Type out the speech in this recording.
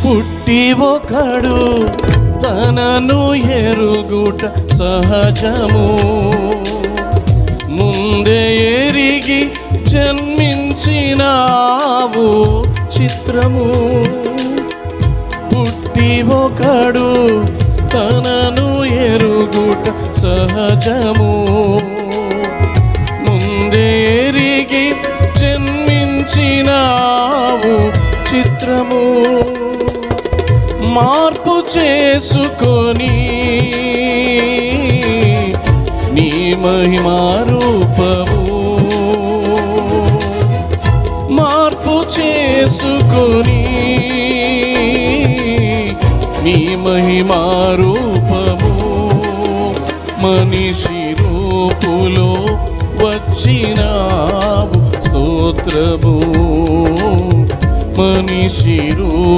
పుట్టి ఒకడు తనను ఎరుగుట సహజము, ముందే ఎరిగి జన్మించినావు చిత్రము. పుట్టి ఒకడు తనను ఎరుగుట సహజము, ముందే ఎరిగి జన్మించినావు చిత్రము. మార్పు చేసుకొని నీ మహిమా రూపము, మార్పు చేసుకొని నీ మహిమా రూపము, మనిషి రూపులో వచ్చినావు స్తోత్రము, మనిషి రూపు